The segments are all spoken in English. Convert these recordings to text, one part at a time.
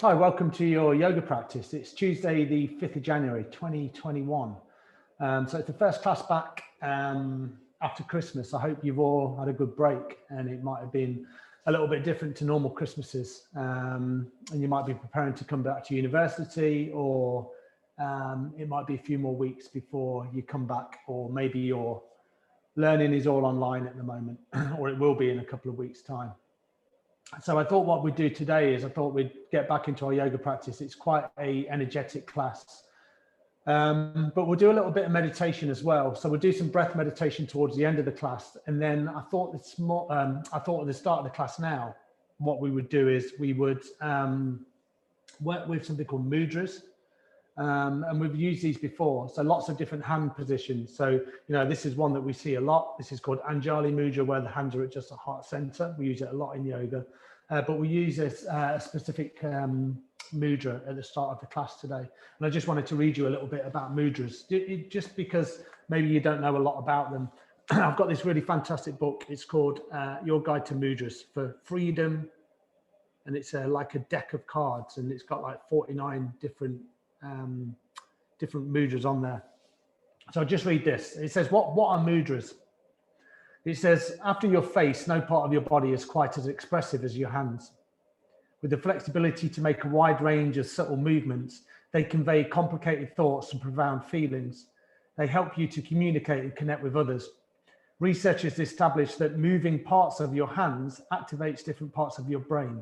Hi, welcome to your yoga practice. It's Tuesday, the 5th of January, 2021. So it's the first class back after Christmas. I hope you've all had a good break, and it might have been a little bit different to normal Christmases. And you might be preparing to come back to university, or it might be a few more weeks before you come back, or maybe your learning is all online at the moment, or it will be in a couple of weeks' time. So I thought what we'd do today is I thought we'd get back into our yoga practice. It's quite a energetic class, but we'll do a little bit of meditation as well. So we'll do some breath meditation towards the end of the class. And then I thought at the start of the class now, what we would do is we would work with something called mudras. And we've used these before. So lots of different hand positions. So, this is one that we see a lot. This is called Anjali Mudra, where the hands are at just the heart center. We use it a lot in yoga, but we use this a specific mudra at the start of the class today. And I just wanted to read you a little bit about mudras, just because maybe you don't know a lot about them. I've got this really fantastic book. It's called Your Guide to Mudras for Freedom. And it's like a deck of cards, and it's got like 49 different mudras on there. So I'll just read this. It says, what are mudras? It says, after your face, no part of your body is quite as expressive as your hands. With the flexibility to make a wide range of subtle movements, they convey complicated thoughts and profound feelings. They help you to communicate and connect with others. Researchers established that moving parts of your hands activates different parts of your brain.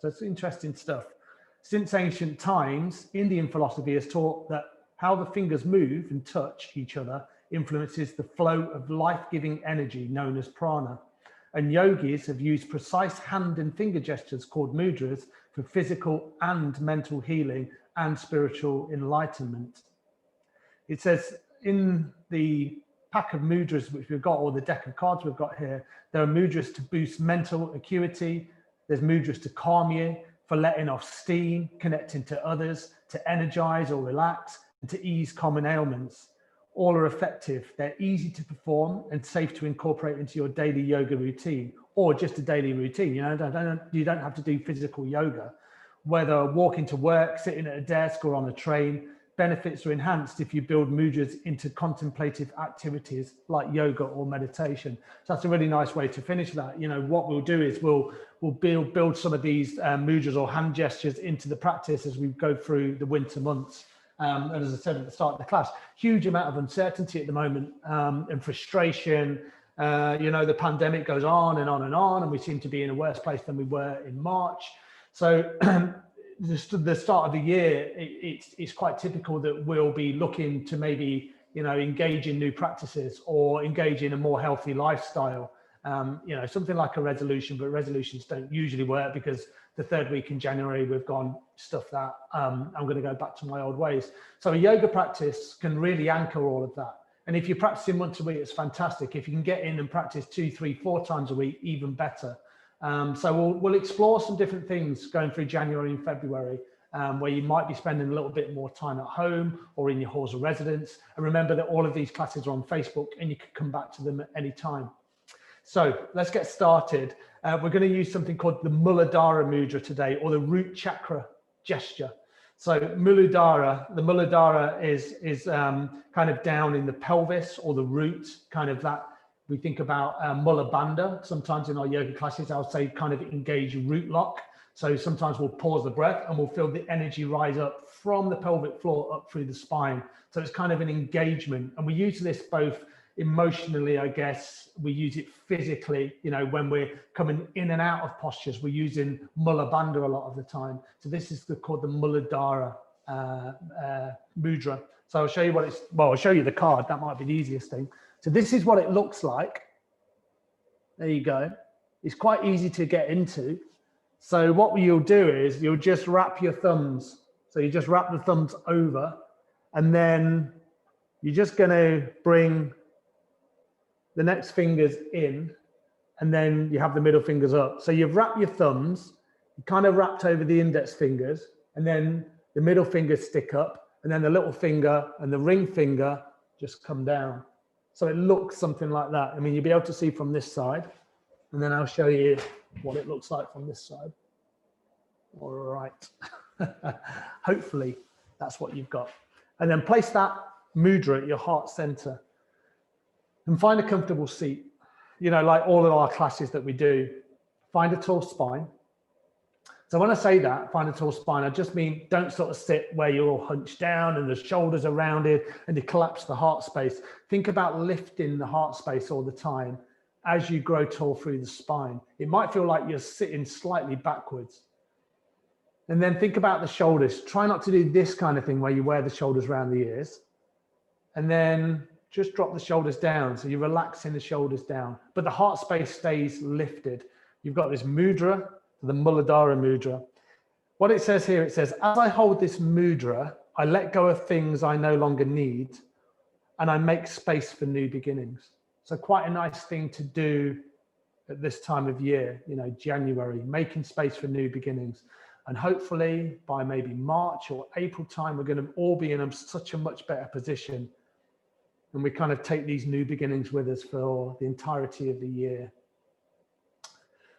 So it's interesting stuff. Since ancient times, Indian philosophy has taught that how the fingers move and touch each other influences the flow of life-giving energy known as prana. And yogis have used precise hand and finger gestures called mudras for physical and mental healing and spiritual enlightenment. It says in the pack of mudras which we've got, or the deck of cards we've got here, there are mudras to boost mental acuity. There's mudras to calm you, for letting off steam, connecting to others, to energize or relax, and to ease common ailments. All are effective. They're easy to perform and safe to incorporate into your daily yoga routine, or just a daily routine. You don't have to do physical yoga. Whether walking to work, sitting at a desk, or on a train, benefits are enhanced if you build mudras into contemplative activities like yoga or meditation. So that's a really nice way to finish that. What we'll do is we'll build some of these mudras or hand gestures into the practice as we go through the winter months. And as I said at the start of the class, huge amount of uncertainty at the moment and frustration. The pandemic goes on and on and on, and we seem to be in a worse place than we were in March. So the start of the year, it's quite typical that we'll be looking to maybe, engage in new practices or engage in a more healthy lifestyle. Something like a resolution, but resolutions don't usually work because the third week in January, we've gone, stuff that, I'm going to go back to my old ways. So a yoga practice can really anchor all of that. And if you're practicing once a week, it's fantastic. If you can get in and practice 2, 3, 4 times a week, even better. So we'll explore some different things going through January and February, where you might be spending a little bit more time at home or in your halls of residence. And remember that all of these classes are on Facebook, and you can come back to them at any time. So let's get started. We're going to use something called the Muladhara Mudra today, or the root chakra gesture. So the Muladhara is kind of down in the pelvis, or the root, kind of that. We think about Mula Bandha. Sometimes in our yoga classes, I'll say kind of engage root lock. So sometimes we'll pause the breath and we'll feel the energy rise up from the pelvic floor up through the spine. So it's kind of an engagement. And we use this both emotionally, I guess. We use it physically, when we're coming in and out of postures, we're using Mula Bandha a lot of the time. So this is called the Muladhara Mudra. So I'll show you I'll show you the card. That might be the easiest thing. So this is what it looks like. There you go. It's quite easy to get into. So what you'll do is you'll just wrap your thumbs. So you just wrap the thumbs over, and then you're just going to bring the next fingers in, and then you have the middle fingers up. So you've wrapped your thumbs, you kind of wrapped over the index fingers, and then the middle fingers stick up, and then the little finger and the ring finger just come down. So it looks something like that. I mean, you'll be able to see from this side, and then I'll show you what it looks like from this side. All right. Hopefully that's what you've got. And then place that mudra at your heart center and find a comfortable seat. You know, like all of our classes that we do, find a tall spine. So when I say that, find a tall spine, I just mean don't sort of sit where you're all hunched down and the shoulders are rounded and you collapse the heart space. Think about lifting the heart space all the time as you grow tall through the spine. It might feel like you're sitting slightly backwards. And then think about the shoulders. Try not to do this kind of thing where you wear the shoulders around the ears. And then just drop the shoulders down. So you're relaxing the shoulders down, but the heart space stays lifted. You've got this mudra, the Muladhara mudra. What it says here, it says, as I hold this mudra, I let go of things I no longer need, and I make space for new beginnings. So quite a nice thing to do at this time of year, you know, January, making space for new beginnings. And hopefully by maybe March or April time, we're going to all be in such a much better position. And we kind of take these new beginnings with us for the entirety of the year.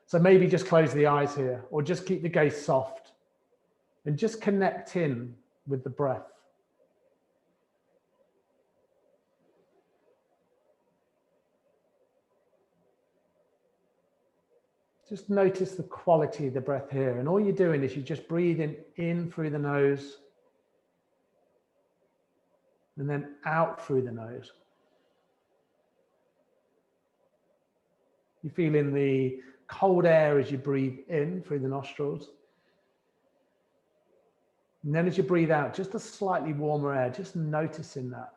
So maybe just close the eyes here, or just keep the gaze soft and just connect in with the breath. Just notice the quality of the breath here. And all you're doing is you're just breathing in through the nose and then out through the nose. You're feeling the cold air as you breathe in through the nostrils. And then as you breathe out, just a slightly warmer air, just noticing that.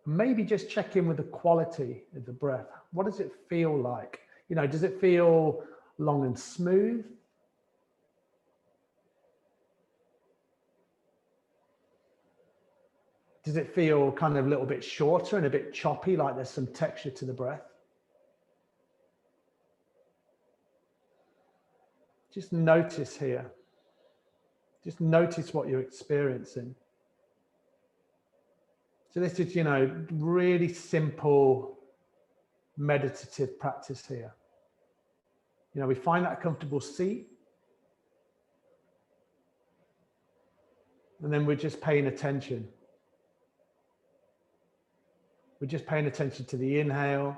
Maybe just check in with the quality of the breath. What does it feel like? You know, does it feel long and smooth? Does it feel kind of a little bit shorter and a bit choppy, like there's some texture to the breath? Just notice here. Just notice what you're experiencing. So this is, you know, really simple meditative practice here. You know, we find that comfortable seat. And then we're just paying attention. We're just paying attention to the inhale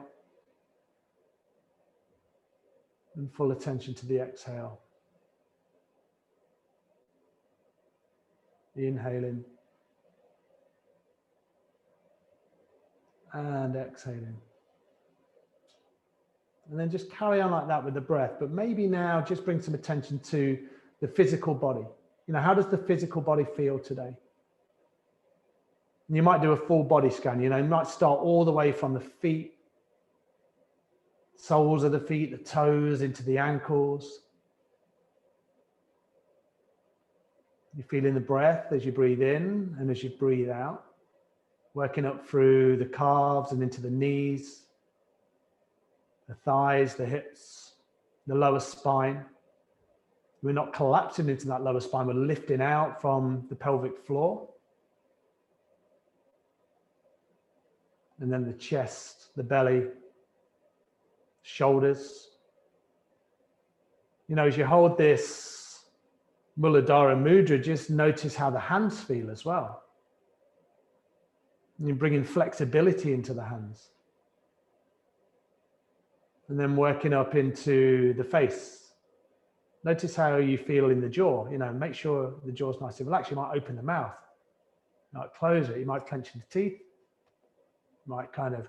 and full attention to the exhale. Inhaling and exhaling. And then just carry on like that with the breath. But maybe now just bring some attention to the physical body. You know, how does the physical body feel today? And you might do a full body scan. You know, you might start all the way from the feet, soles of the feet, the toes, into the ankles. You're feeling the breath as you breathe in and as you breathe out, working up through the calves and into the knees, the thighs, the hips, the lower spine. We're not collapsing into that lower spine, we're lifting out from the pelvic floor. And then the chest, the belly, shoulders. You know, as you hold this Muladhara mudra, just notice how the hands feel as well. And you're bringing flexibility into the hands. And then working up into the face. Notice how you feel in the jaw. You know, make sure the jaw's nice and relaxed. You might open the mouth, you might close it, you might clench the teeth, you might kind of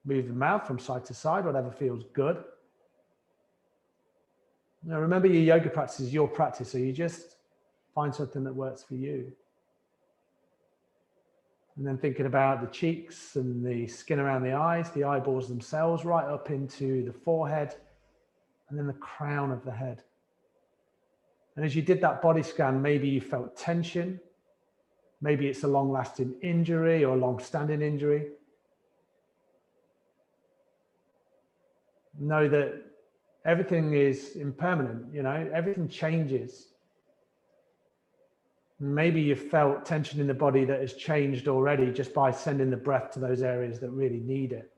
move the mouth from side to side, whatever feels good. Now remember, your yoga practice is your practice, so you just find something that works for you. And then thinking about the cheeks and the skin around the eyes, the eyeballs themselves, right up into the forehead, and then the crown of the head. And as you did that body scan, maybe you felt tension. Maybe it's a long-lasting injury or a long-standing injury. Know that everything is impermanent, you know, everything changes. Maybe you felt tension in the body that has changed already just by sending the breath to those areas that really need it.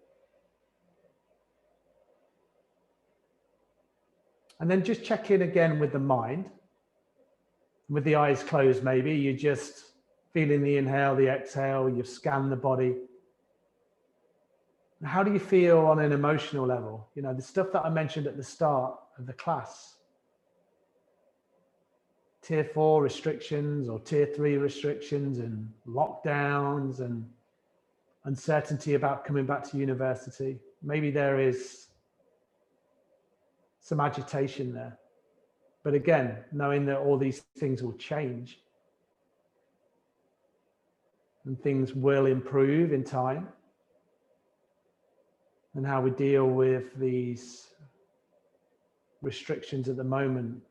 And then just check in again with the mind. With the eyes closed, maybe you're just feeling the inhale, the exhale, you've scanned the body. How do you feel on an emotional level? You know, the stuff that I mentioned at the start of the class. Tier 4 restrictions or tier 3 restrictions and lockdowns and uncertainty about coming back to university. Maybe there is some agitation there. But again, knowing that all these things will change and things will improve in time, and how we deal with these restrictions at the moment.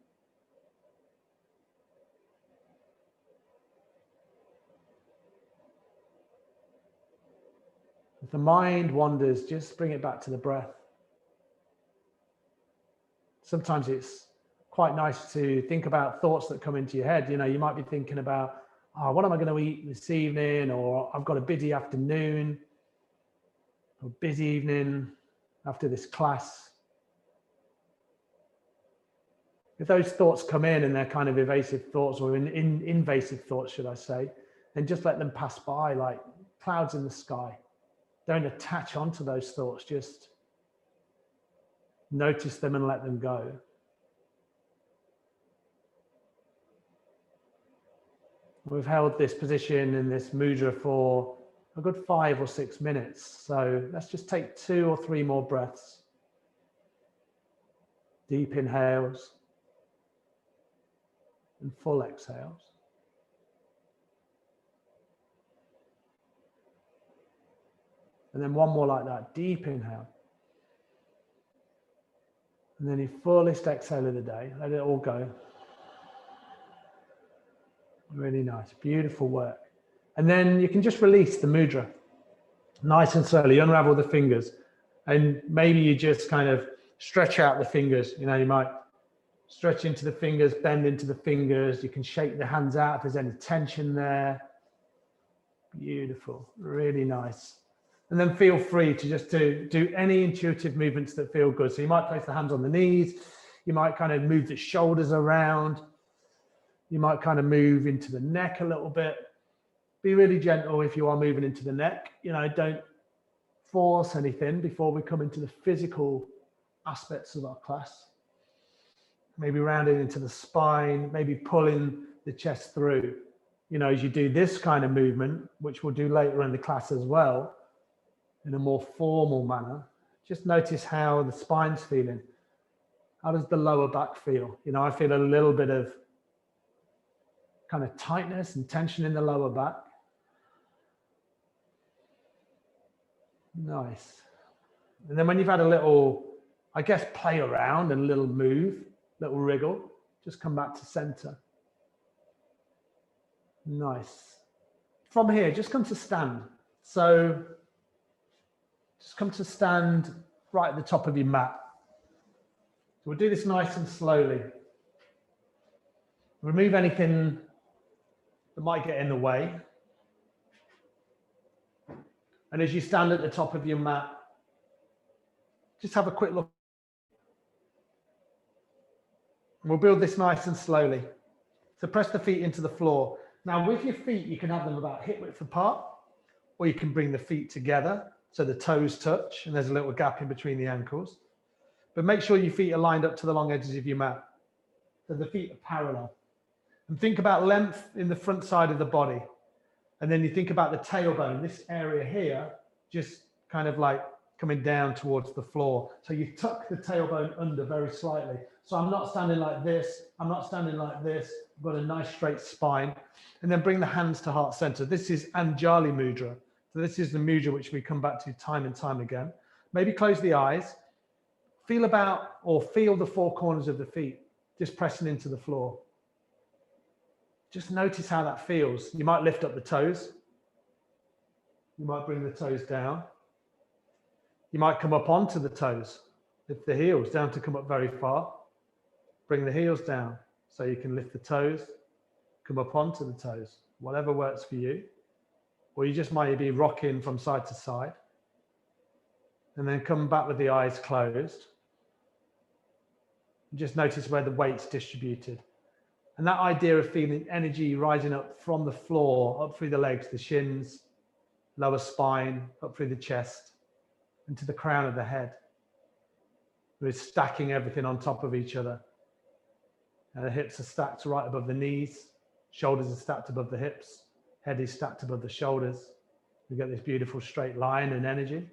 If the mind wanders, just bring it back to the breath. Sometimes it's quite nice to think about thoughts that come into your head. You know, you might be thinking about, oh, what am I going to eat this evening? Or I've got a busy afternoon or busy evening after this class. If those thoughts come in and they're kind of evasive thoughts or invasive thoughts, should I say, then just let them pass by like clouds in the sky. Don't attach onto those thoughts, just notice them and let them go. We've held this position in this mudra for a good 5 or 6 minutes. So let's just take 2 or 3 more breaths. Deep inhales and full exhales. And then one more like that, deep inhale. And then your fullest exhale of the day, let it all go. Really nice, beautiful work. And then you can just release the mudra. Nice and slowly, unravel the fingers. And maybe you just kind of stretch out the fingers. You know, you might stretch into the fingers, bend into the fingers. You can shake the hands out if there's any tension there. Beautiful, really nice. And then feel free to just do any intuitive movements that feel good. So you might place the hands on the knees. You might kind of move the shoulders around. You might kind of move into the neck a little bit. Be really gentle if you are moving into the neck. You know, don't force anything before we come into the physical aspects of our class. Maybe rounding into the spine, maybe pulling the chest through. You know, as you do this kind of movement, which we'll do later in the class as well, in a more formal manner, just notice how the spine's feeling. How does the lower back feel? You know, I feel a little bit of kind of tightness and tension in the lower back. Nice. And then when you've had a little, I guess, play around and a little move, little wriggle, just come back to center. Nice. From here, just come to stand. So just come to stand right at the top of your mat. So we'll do this nice and slowly. Remove anything that might get in the way. And as you stand at the top of your mat, just have a quick look. And we'll build this nice and slowly. So press the feet into the floor. Now with your feet, you can have them about hip width apart, or you can bring the feet together so the toes touch and there's a little gap in between the ankles. But make sure your feet are lined up to the long edges of your mat. So the feet are parallel. And think about length in the front side of the body. And then you think about the tailbone, this area here, just kind of like coming down towards the floor. So you tuck the tailbone under very slightly. So I'm not standing like this. I'm not standing like this. I've got a nice straight spine. And then bring the hands to heart center. This is Anjali Mudra. So this is the mudra which we come back to time and time again. Maybe close the eyes. Feel about or feel the 4 corners of the feet, just pressing into the floor. Just notice how that feels. You might lift up the toes. You might bring the toes down. You might come up onto the toes. Lift the heels down to come up very far. Bring the heels down so you can lift the toes, come up onto the toes, whatever works for you. Or you just might be rocking from side to side. And then come back with the eyes closed. Just notice where the weight's distributed. And that idea of feeling energy rising up from the floor, up through the legs, the shins, lower spine, up through the chest, and to the crown of the head. We're stacking everything on top of each other. And the hips are stacked right above the knees, shoulders are stacked above the hips, head is stacked above the shoulders. We get this beautiful straight line and energy.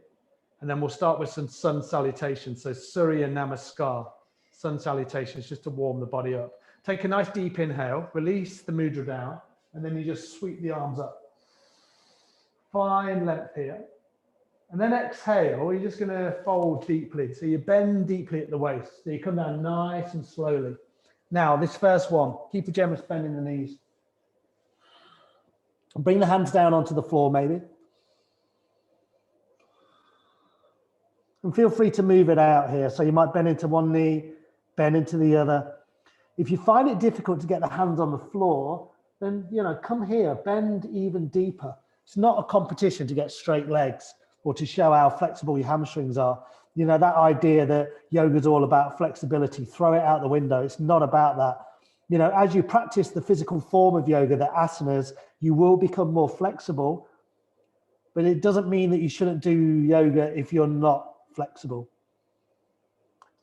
And then we'll start with some sun salutations. So Surya Namaskar, sun salutations, just to warm the body up. Take a nice deep inhale, release the mudra down, and then you just sweep the arms up. Fine length here. And then exhale, you're just going to fold deeply. So you bend deeply at the waist. So you come down nice and slowly. Now, this first one, keep the generous bend in the knees. And bring the hands down onto the floor, maybe. And feel free to move it out here. So you might bend into one knee, bend into the other. If you find it difficult to get the hands on the floor, then, come here, bend even deeper. It's not a competition to get straight legs or to show how flexible your hamstrings are. That idea that yoga is all about flexibility, throw it out the window. It's not about that. As you practice the physical form of yoga, the asanas, you will become more flexible, but it doesn't mean that you shouldn't do yoga if you're not flexible.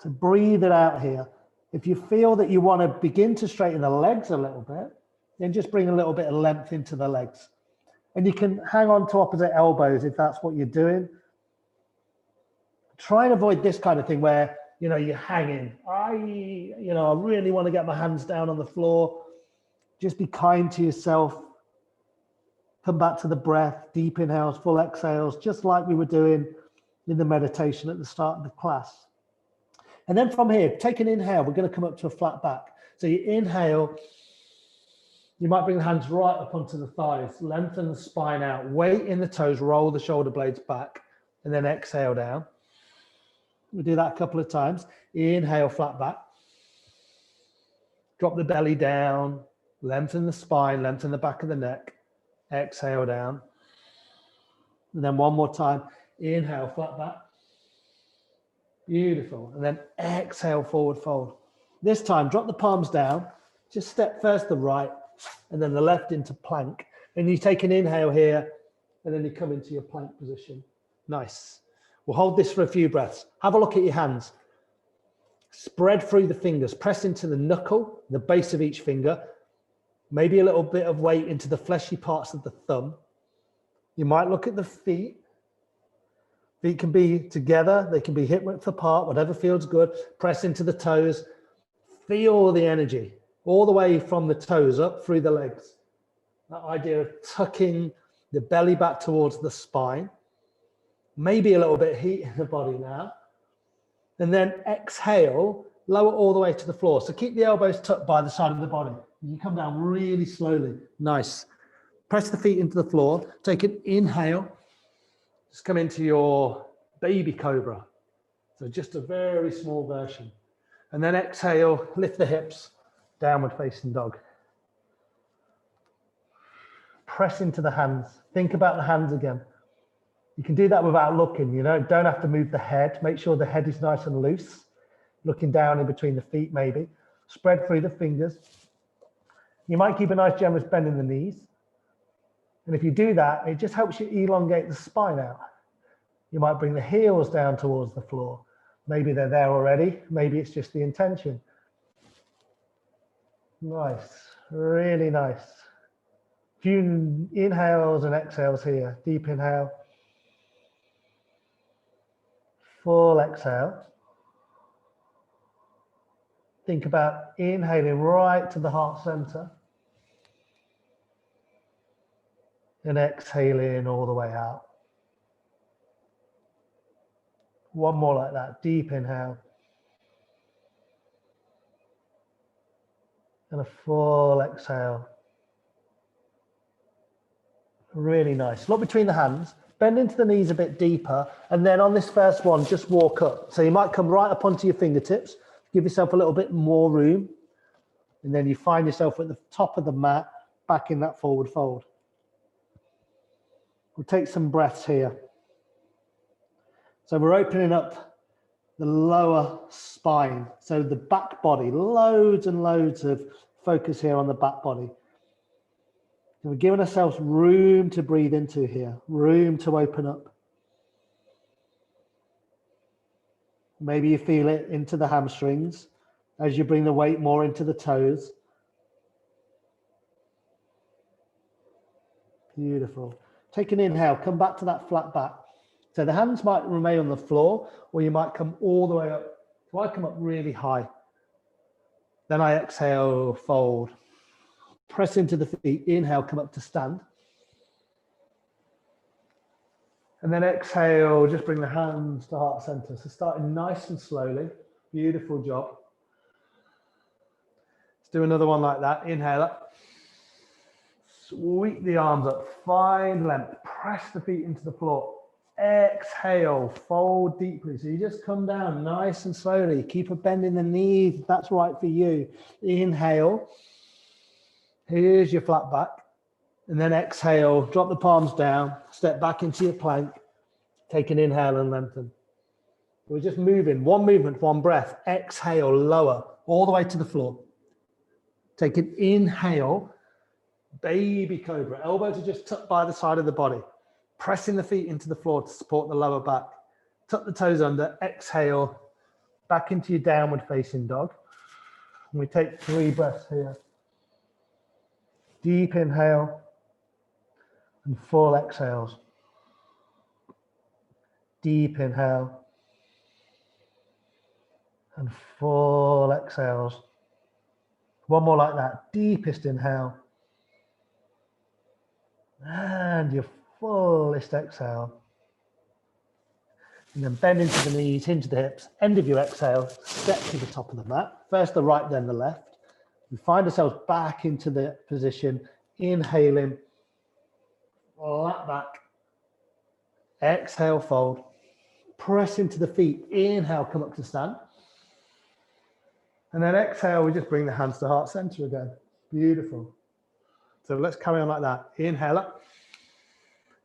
So breathe it out here. If you feel that you want to begin to straighten the legs a little bit, then just bring a little bit of length into the legs. And you can hang on to opposite elbows if that's what you're doing. Try and avoid this kind of thing where, you're hanging. I really want to get my hands down on the floor. Just be kind to yourself. Come back to the breath, deep inhales, full exhales, just like we were doing in the meditation at the start of the class. And then from here, take an inhale. We're going to come up to a flat back. So you inhale. You might bring the hands right up onto the thighs, lengthen the spine out, weight in the toes, roll the shoulder blades back, and then exhale down. We'll do that a couple of times. Inhale, flat back. Drop the belly down, lengthen the spine, lengthen the back of the neck. Exhale down. And then one more time. Inhale, flat back. Beautiful. And then exhale, forward fold. This time, drop the palms down. Just step first the right, and then the left into plank. And you take an inhale here, and then you come into your plank position. Nice. We'll hold this for a few breaths. Have a look at your hands. Spread through the fingers. Press into the knuckle, the base of each finger. Maybe a little bit of weight into the fleshy parts of the thumb. You might look at the feet. Feet can be together. They can be hip width apart, whatever feels good. Press into the toes. Feel the energy all the way from the toes up through the legs. That idea of tucking the belly back towards the spine. Maybe a little bit of heat in the body now. And then exhale, lower all the way to the floor. So keep the elbows tucked by the side of the body. You come down really slowly. Nice. Press the feet into the floor. Take an inhale. Just come into your baby cobra. So just a very small version. And then exhale, lift the hips, downward facing dog. Press into the hands. Think about the hands again. You can do that without looking, don't have to move the head. Make sure the head is nice and loose. Looking down in between the feet maybe. Spread through the fingers. You might keep a nice generous bend in the knees. And if you do that, it just helps you elongate the spine out. You might bring the heels down towards the floor. Maybe they're there already. Maybe it's just the intention. Nice, really nice. Few inhales and exhales here. Deep inhale. Full exhale. Think about inhaling right to the heart center. And exhaling all the way out. One more like that. Deep inhale. And a full exhale. Really nice. Look between the hands. Bend into the knees a bit deeper. And then on this first one, just walk up. So you might come right up onto your fingertips. Give yourself a little bit more room. And then you find yourself at the top of the mat, back in that forward fold. We'll take some breaths here. So we're opening up the lower spine. So the back body, loads and loads of focus here on the back body. And we're giving ourselves room to breathe into here, room to open up. Maybe you feel it into the hamstrings as you bring the weight more into the toes. Beautiful. Take an inhale, come back to that flat back. So the hands might remain on the floor, or you might come all the way up. So I come up really high. Then I exhale, fold. Press into the feet, inhale, come up to stand. And then exhale, just bring the hands to heart center. So starting nice and slowly. Beautiful job. Let's do another one like that. Inhale up. Sweep the arms up, find length. Press the feet into the floor. Exhale, fold deeply. So you just come down nice and slowly. Keep a bend in the knees if that's right for you. Inhale. Here's your flat back. And then exhale, drop the palms down, step back into your plank. Take an inhale and lengthen. We're just moving, one movement, one breath. Exhale, lower, all the way to the floor. Take an inhale, baby cobra. Elbows are just tucked by the side of the body. Pressing the feet into the floor to support the lower back. Tuck the toes under, exhale, back into your downward facing dog. And we take 3 breaths here. Deep inhale and full exhales. Deep inhale and full exhales. One more like that. Deepest inhale and your fullest exhale. And then bend into the knees, hinge the hips, end of your exhale, step to the top of the mat. First the right, then the left. We find ourselves back into the position, inhaling, flat back, exhale, fold, press into the feet, inhale, come up to stand. And then exhale, we just bring the hands to heart center again. Beautiful. So let's carry on like that. Inhale up.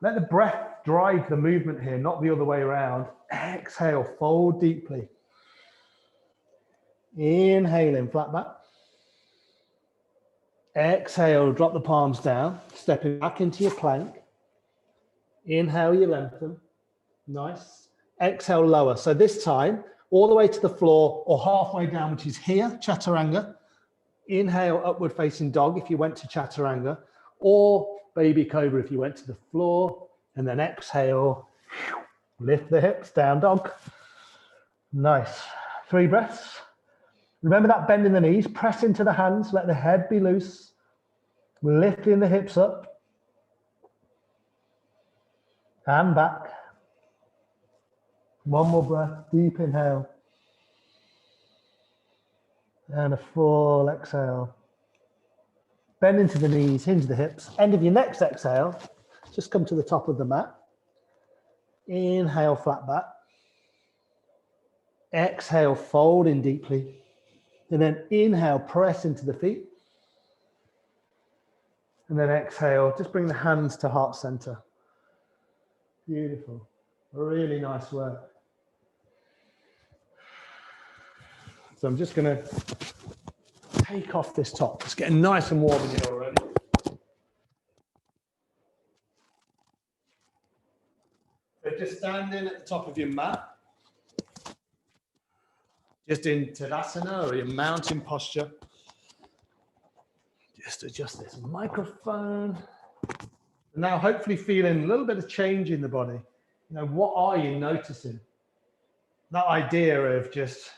Let the breath drive the movement here, not the other way around. Exhale, fold deeply. Inhaling, flat back. Exhale, drop the palms down, stepping back into your plank. Inhale, you lengthen. Nice. Exhale, lower. So this time, all the way to the floor or halfway down, which is here, chaturanga. Inhale, upward facing dog if you went to chaturanga, or baby cobra if you went to the floor. And then exhale, lift the hips, down dog. Nice. 3 breaths. Remember that bend in the knees, press into the hands, let the head be loose. Lifting the hips up. And back. One more breath, deep inhale. And a full exhale. Bend into the knees, hinge the hips. End of your next exhale, just come to the top of the mat. Inhale, flat back. Exhale, fold in deeply. And then inhale, press into the feet. And then exhale, just bring the hands to heart center. Beautiful. Really nice work. So I'm just going to take off this top. It's getting nice and warm in here already. So just standing at the top of your mat. Just in Tadasana or your mountain posture. Just adjust this microphone. Now hopefully feeling a little bit of change in the body. You know, what are you noticing? That idea of just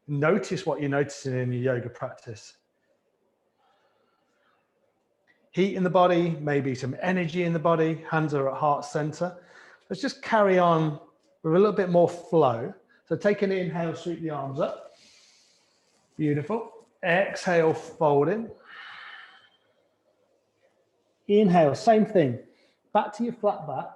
notice what you're noticing in your yoga practice. Heat in the body, maybe some energy in the body, hands are at heart center. Let's just carry on with a little bit more flow. So take an inhale, sweep the arms up. Beautiful. Exhale, folding. Inhale, same thing. Back to your flat back.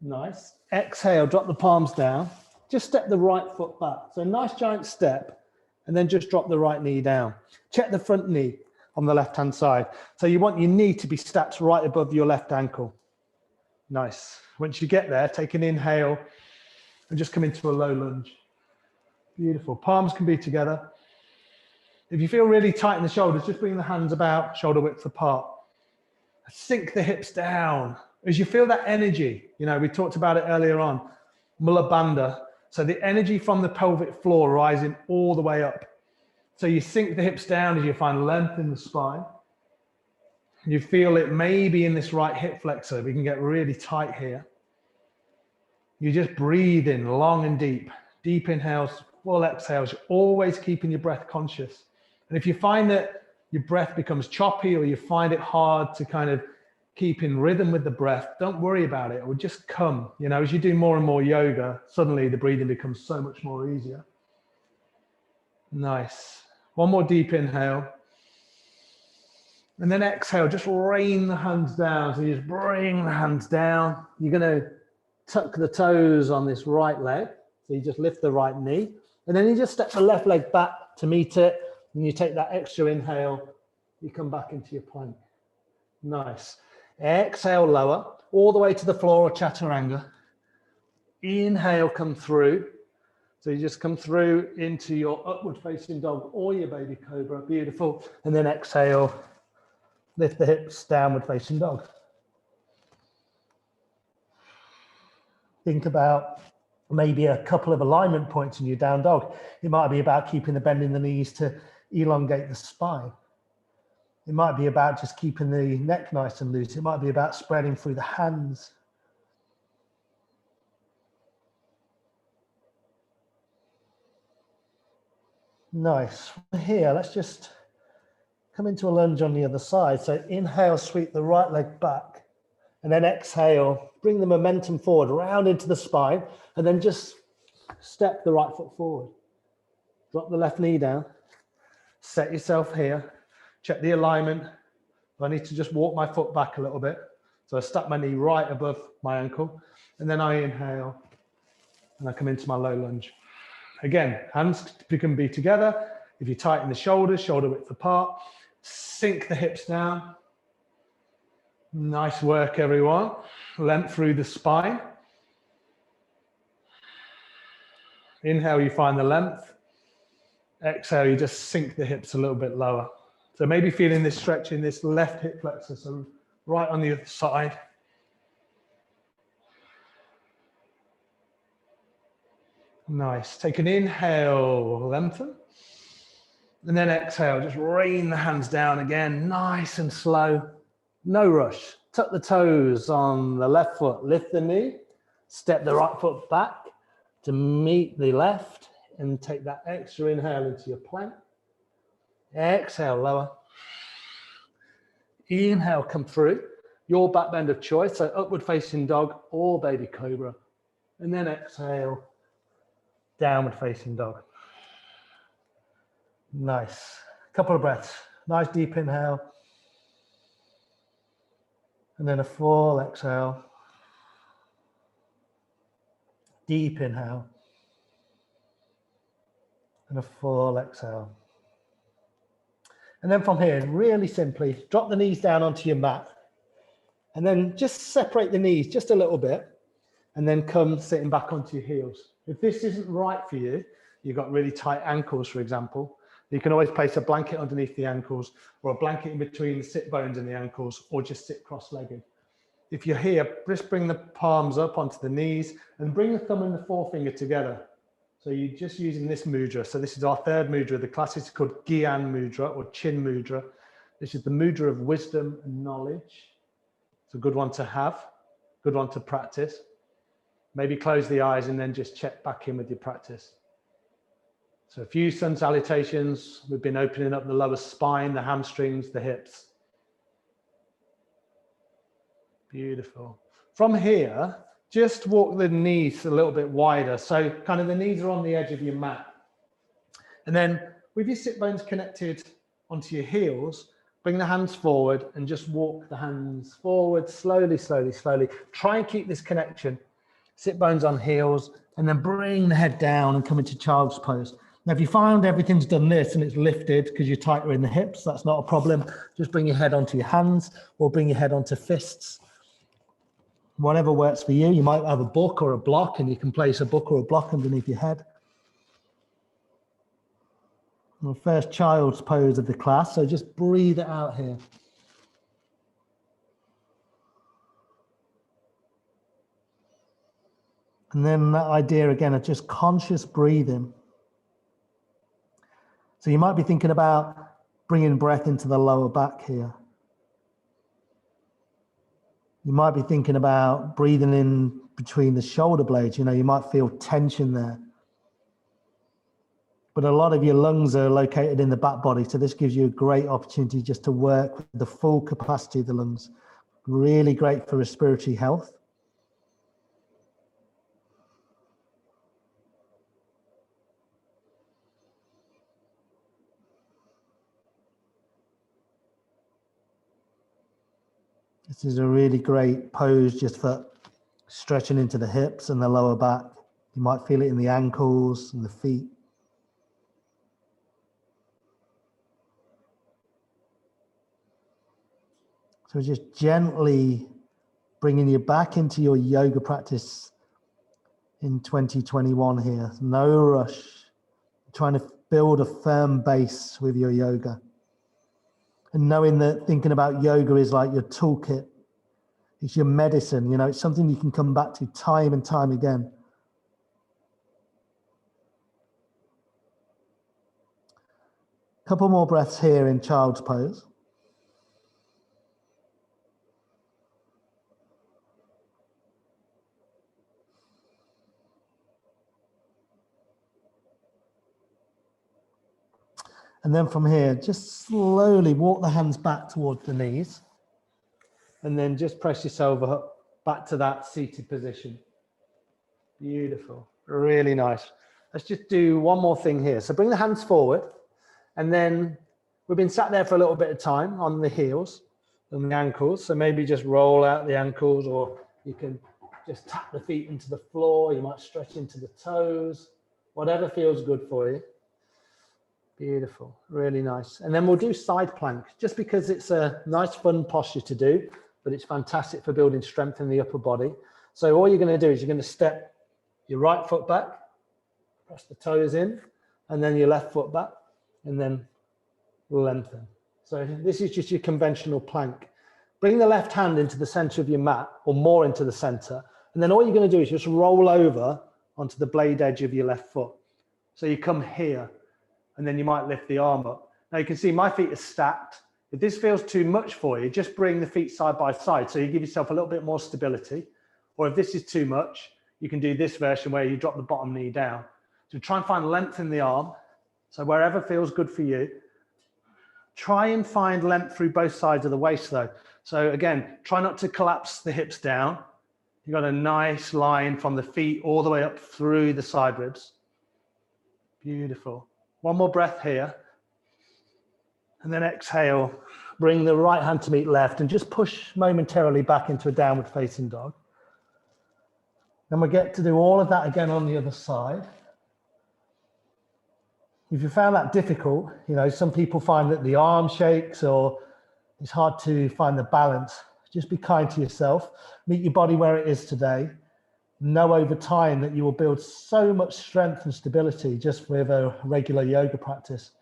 Nice. Exhale, drop the palms down. Just step the right foot back. So nice giant step, and then just drop the right knee down. Check the front knee on the left-hand side. So you want your knee to be stacked right above your left ankle. Nice. Once you get there, take an inhale, and just come into a low lunge. Beautiful. Palms can be together. If you feel really tight in the shoulders, just bring the hands about, shoulder width apart. Sink the hips down. As you feel that energy, you know, we talked about it earlier on, Mula Bandha. So the energy from the pelvic floor rising all the way up. So you sink the hips down as you find length in the spine. You feel it maybe in this right hip flexor. We can get really tight here. You just breathe in long and deep. Deep inhales, full exhales. You're always keeping your breath conscious. And if you find that your breath becomes choppy or you find it hard to kind of keep in rhythm with the breath, don't worry about it. It will just come. You know, as you do more and more yoga, suddenly the breathing becomes so much more easier. Nice. One more deep inhale. And then exhale, just rain the hands down. So you just bring the hands down. You're going to tuck the toes on this right leg. So you just lift the right knee. And then you just step the left leg back to meet it. And you take that extra inhale. You come back into your plank. Nice. Exhale, lower, all the way to the floor or chaturanga. Inhale, come through. So you just come through into your upward facing dog or your baby cobra. Beautiful. And then exhale, lift the hips, downward facing dog. Think about maybe a couple of alignment points in your down dog. It might be about keeping the bend in the knees to elongate the spine. It might be about just keeping the neck nice and loose. It might be about spreading through the hands. Nice. From here, let's just come into a lunge on the other side. So inhale, sweep the right leg back. And then exhale, bring the momentum forward, round into the spine. And then just step the right foot forward. Drop the left knee down. Set yourself here. Check the alignment. I need to just walk my foot back a little bit. So I stack my knee right above my ankle. And then I inhale. And I come into my low lunge. Again, hands can be together. If you tighten the shoulders, shoulder width apart. Sink the hips down. Nice work, everyone. Length through the spine. Inhale, you find the length. Exhale, you just sink the hips a little bit lower. So maybe feeling this stretch in this left hip flexor, so right on the other side. Nice. Take an inhale, lengthen. And then exhale, just rain the hands down again, nice and slow. No rush. Tuck the toes on the left foot, lift the knee, step the right foot back to meet the left, and take that extra inhale into your plank. Exhale, lower. Inhale, come through. Your back bend of choice, so upward facing dog or baby cobra. And then exhale, downward facing dog. Nice. Couple of breaths. Nice deep inhale. And then a full exhale. Deep inhale. And a full exhale. And then from here, really simply, drop the knees down onto your mat. And then just separate the knees just a little bit. And then come sitting back onto your heels. If this isn't right for you, you've got really tight ankles, for example, you can always place a blanket underneath the ankles or a blanket in between the sit bones and the ankles, or just sit cross-legged. If you're here, just bring the palms up onto the knees and bring the thumb and the forefinger together. So you're just using this mudra. So this is our third mudra. The class is called Gyan mudra or Chin mudra. This is the mudra of wisdom and knowledge. It's a good one to have, good one to practice. Maybe close the eyes and then just check back in with your practice. So a few sun salutations. We've been opening up the lower spine, the hamstrings, the hips. Beautiful. From here, just walk the knees a little bit wider. So kind of the knees are on the edge of your mat. And then with your sit bones connected onto your heels, bring the hands forward and just walk the hands forward slowly, slowly, slowly. Try and keep this connection. Sit bones on heels, and then bring the head down and come into child's pose. Now, if you find everything's done this and it's lifted because you're tighter in the hips, that's not a problem. Just bring your head onto your hands or bring your head onto fists. Whatever works for you. You might have a book or a block, and you can place a book or a block underneath your head. The first child's pose of the class, so just breathe it out here. And then that idea again of just conscious breathing. So you might be thinking about bringing breath into the lower back here. You might be thinking about breathing in between the shoulder blades. You know, you might feel tension there. But a lot of your lungs are located in the back body, so this gives you a great opportunity just to work with the full capacity of the lungs. Really great for respiratory health. This is a really great pose just for stretching into the hips and the lower back. You might feel it in the ankles and the feet. So just gently bringing you back into your yoga practice in 2021 here. No rush. Trying to build a firm base with your yoga. And knowing that thinking about yoga is like your toolkit. It's your medicine, you know, it's something you can come back to time and time again. Couple more breaths here in child's pose. And then from here, just slowly walk the hands back towards the knees. And then just press yourself up back to that seated position. Beautiful, really nice. Let's just do one more thing here. So bring the hands forward, and then we've been sat there for a little bit of time on the heels and the ankles. So maybe just roll out the ankles, or you can just tap the feet into the floor. You might stretch into the toes, whatever feels good for you. Beautiful, really nice. And then we'll do side plank, just because it's a nice fun posture to do, but it's fantastic for building strength in the upper body. So all you're going to do is you're going to step your right foot back, press the toes in, and then your left foot back, and then lengthen. So this is just your conventional plank. Bring the left hand into the center of your mat, or more into the center, and then all you're going to do is just roll over onto the blade edge of your left foot. So you come here, and then you might lift the arm up. Now you can see my feet are stacked. If this feels too much for you, just bring the feet side by side, so you give yourself a little bit more stability. Or if this is too much, you can do this version where you drop the bottom knee down. So try and find length in the arm. So wherever feels good for you. Try and find length through both sides of the waist though. So again, try not to collapse the hips down. You've got a nice line from the feet all the way up through the side ribs. Beautiful. One more breath here. And then exhale, bring the right hand to meet left and just push momentarily back into a downward facing dog. Then we get to do all of that again on the other side. If you found that difficult, you know, some people find that the arm shakes or it's hard to find the balance. Just be kind to yourself. Meet your body where it is today. Know over time that you will build so much strength and stability just with a regular yoga practice.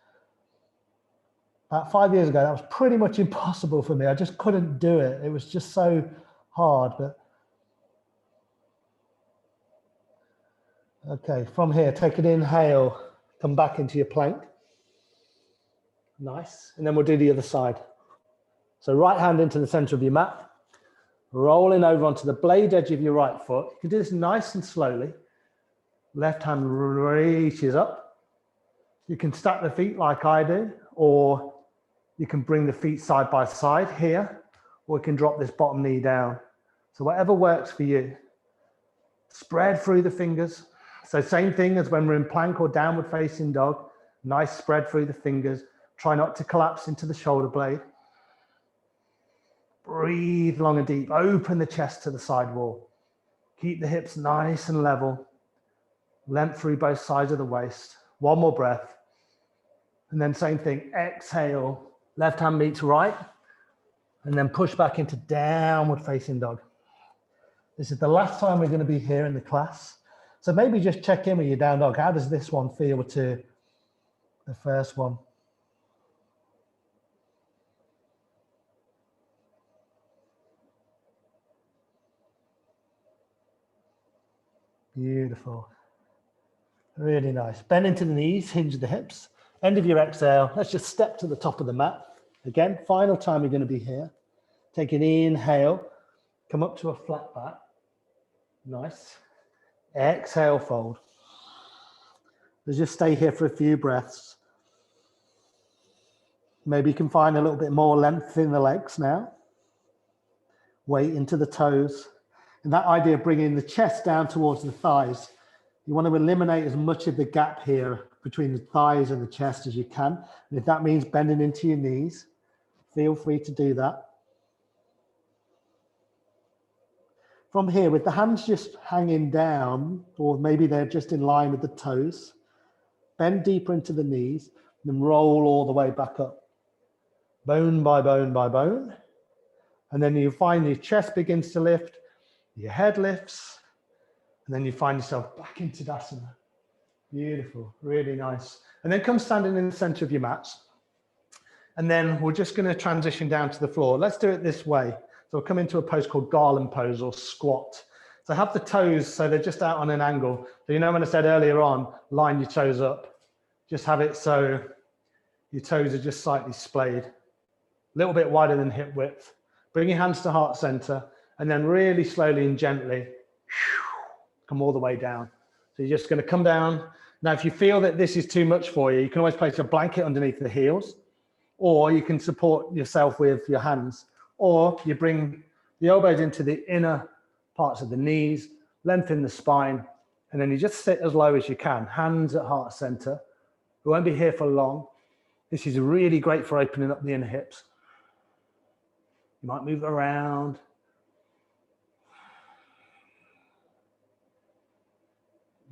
About 5 years ago, that was pretty much impossible for me. I just couldn't do it. It was just so hard. But okay, from here, take an inhale, come back into your plank. Nice. And then we'll do the other side. So right hand into the center of your mat, rolling over onto the blade edge of your right foot. You can do this nice and slowly. Left hand reaches up. You can stack the feet like I do, or you can bring the feet side by side here, or you can drop this bottom knee down. So whatever works for you. Spread through the fingers. So same thing as when we're in plank or downward facing dog. Nice spread through the fingers. Try not to collapse into the shoulder blade. Breathe long and deep. Open the chest to the side wall. Keep the hips nice and level. Length through both sides of the waist. One more breath. And then same thing. Exhale. Left hand meets right. And then push back into downward facing dog. This is the last time we're going to be here in the class. So maybe just check in with your down dog. How does this one feel to the first one? Beautiful. Really nice. Bend into the knees, hinge the hips. End of your exhale. Let's just step to the top of the mat. Again, final time we're going to be here. Take an inhale. Come up to a flat back. Nice. Exhale, fold. Let's just stay here for a few breaths. Maybe you can find a little bit more length in the legs now. Weight into the toes. And that idea of bringing the chest down towards the thighs. You want to eliminate as much of the gap here between the thighs and the chest as you can. And if that means bending into your knees, feel free to do that. From here, with the hands just hanging down, or maybe they're just in line with the toes, bend deeper into the knees, and then roll all the way back up. Bone by bone by bone. And then you find your chest begins to lift, your head lifts, and then you find yourself back into Tadasana. Beautiful, really nice. And then come standing in the center of your mats. And then we're just going to transition down to the floor. Let's do it this way. So we'll come into a pose called garland pose or squat. So have the toes, so they're just out on an angle. So you know when I said earlier on, line your toes up. Just have it so your toes are just slightly splayed. A little bit wider than hip width. Bring your hands to heart center. And then really slowly and gently, come all the way down. So you're just going to come down. Now, if you feel that this is too much for you, you can always place a blanket underneath the heels, or you can support yourself with your hands, or you bring the elbows into the inner parts of the knees, lengthen the spine, and then you just sit as low as you can, hands at heart center. We won't be here for long. This is really great for opening up the inner hips. You might move around.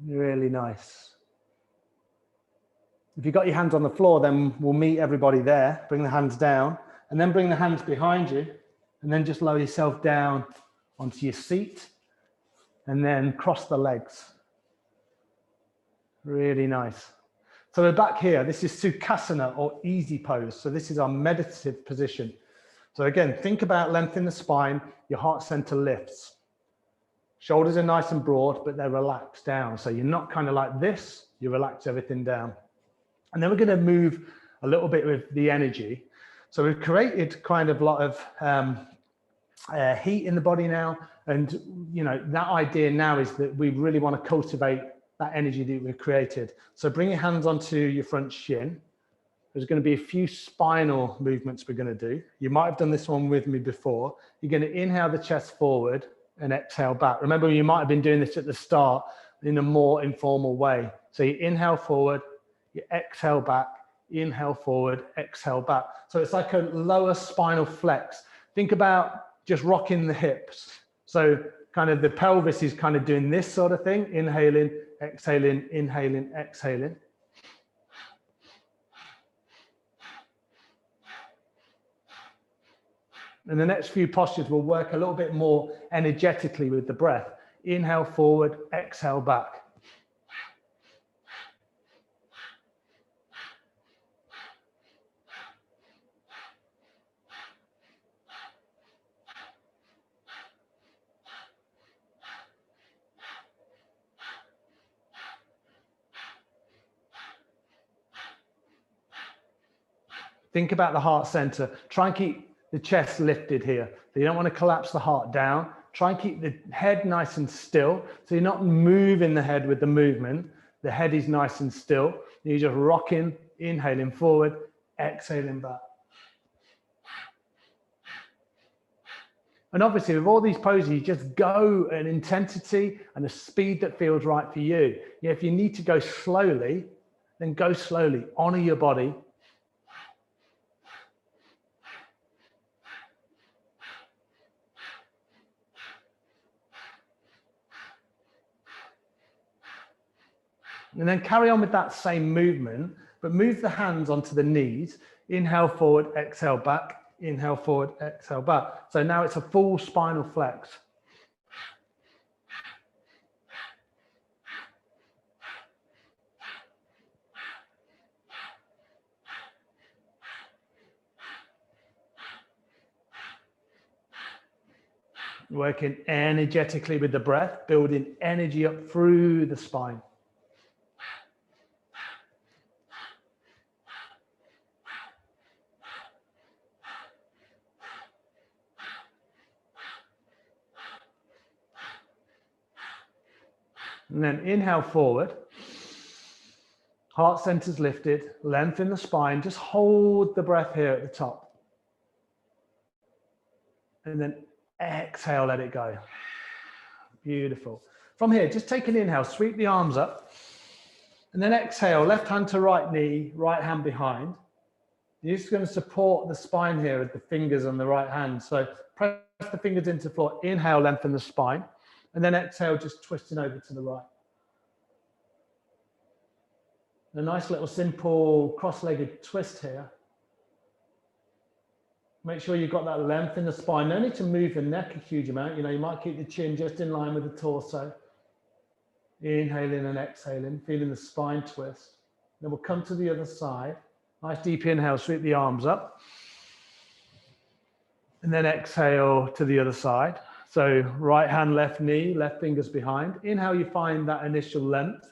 Really nice. If you've got your hands on the floor, then we'll meet everybody there. Bring the hands down and then bring the hands behind you and then just lower yourself down onto your seat and then cross the legs. Really nice. So we're back here. This is Sukhasana or easy pose. So this is our meditative position. So again, think about length in the spine, your heart center lifts. Shoulders are nice and broad, but they're relaxed down. So you're not kind of like this, you relax everything down. And then we're going to move a little bit with the energy. So we've created kind of a lot of heat in the body now. And, you know, that idea now is that we really want to cultivate that energy that we've created. So bring your hands onto your front shin. There's going to be a few spinal movements we're going to do. You might have done this one with me before. You're going to inhale the chest forward and exhale back. Remember, you might have been doing this at the start in a more informal way. So you inhale forward, you exhale back, inhale forward, exhale back. So it's like a lower spinal flex. Think about just rocking the hips. So kind of the pelvis is kind of doing this sort of thing, inhaling, exhaling, inhaling, exhaling. And the next few postures will work a little bit more energetically with the breath. Inhale forward, exhale back. Think about the heart center. Try and keep the chest lifted here. So you don't want to collapse the heart down. Try and keep the head nice and still. So you're not moving the head with the movement. The head is nice and still. You're just rocking, inhaling forward, exhaling back. And obviously with all these poses, you just go at an intensity and a speed that feels right for you. Yeah, if you need to go slowly, then go slowly. Honor your body. And then carry on with that same movement, but move the hands onto the knees. Inhale forward, exhale back. Inhale forward, exhale back. So now it's a full spinal flex. Working energetically with the breath, building energy up through the spine. And then inhale forward. Heart center's lifted, lengthen the spine. Just hold the breath here at the top. And then exhale, let it go. Beautiful. From here, just take an inhale, sweep the arms up. And then exhale, left hand to right knee, right hand behind. You're just going to support the spine here with the fingers on the right hand. So press the fingers into the floor. Inhale, lengthen the spine. And then exhale, just twisting over to the right. A nice little simple cross-legged twist here. Make sure you've got that length in the spine. No need to move the neck a huge amount. You might keep the chin just in line with the torso. Inhaling and exhaling, feeling the spine twist. Then we'll come to the other side. Nice deep inhale, sweep the arms up. And then exhale to the other side. So right hand, left knee, left fingers behind. Inhale, you find that initial length.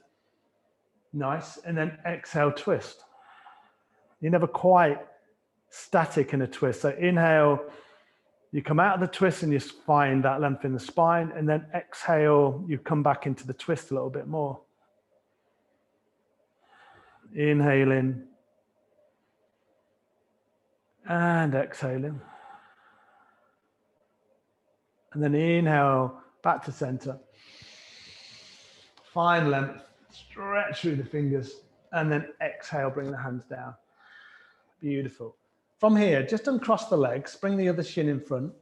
Nice. And then exhale, twist. You're never quite static in a twist. So inhale, you come out of the twist and you find that length in the spine. And then exhale, you come back into the twist a little bit more. Inhaling. And exhaling. And then inhale, back to center. Find length, stretch through the fingers. And then exhale, bring the hands down. Beautiful. From here, just uncross the legs, bring the other shin in front.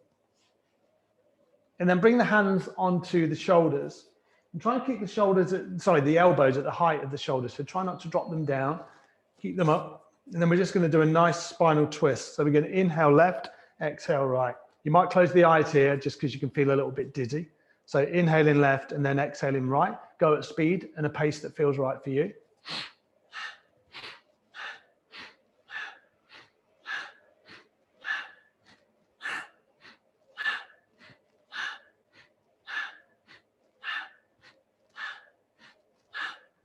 And then bring the hands onto the shoulders. And try and keep the shoulders, the elbows at the height of the shoulders. So try not to drop them down. Keep them up. And then we're just going to do a nice spinal twist. So we're going to inhale left, exhale right. You might close the eyes here just because you can feel a little bit dizzy. So inhaling left and then exhaling right. Go at speed and a pace that feels right for you.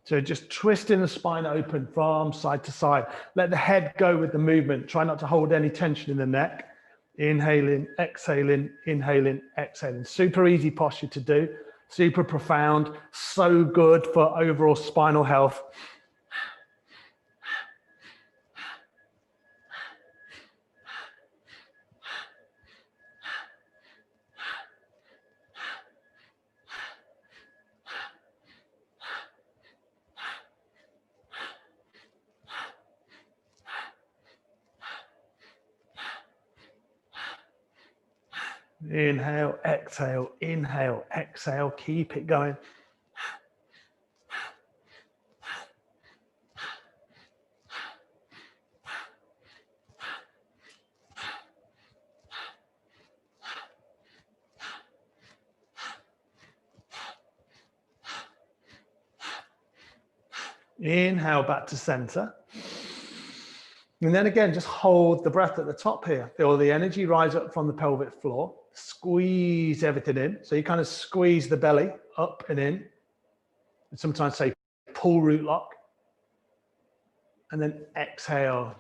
So just twisting the spine open from side to side. Let the head go with the movement. Try not to hold any tension in the neck. Inhaling, exhaling, inhaling, exhaling. Super easy posture to do. Super profound. So good for overall spinal health. Inhale, exhale, keep it going. Inhale back to center. And then again, just hold the breath at the top here. Feel the energy rise up from the pelvic floor. Squeeze everything in. So you kind of squeeze the belly up and in. And sometimes say pull root lock. And then exhale.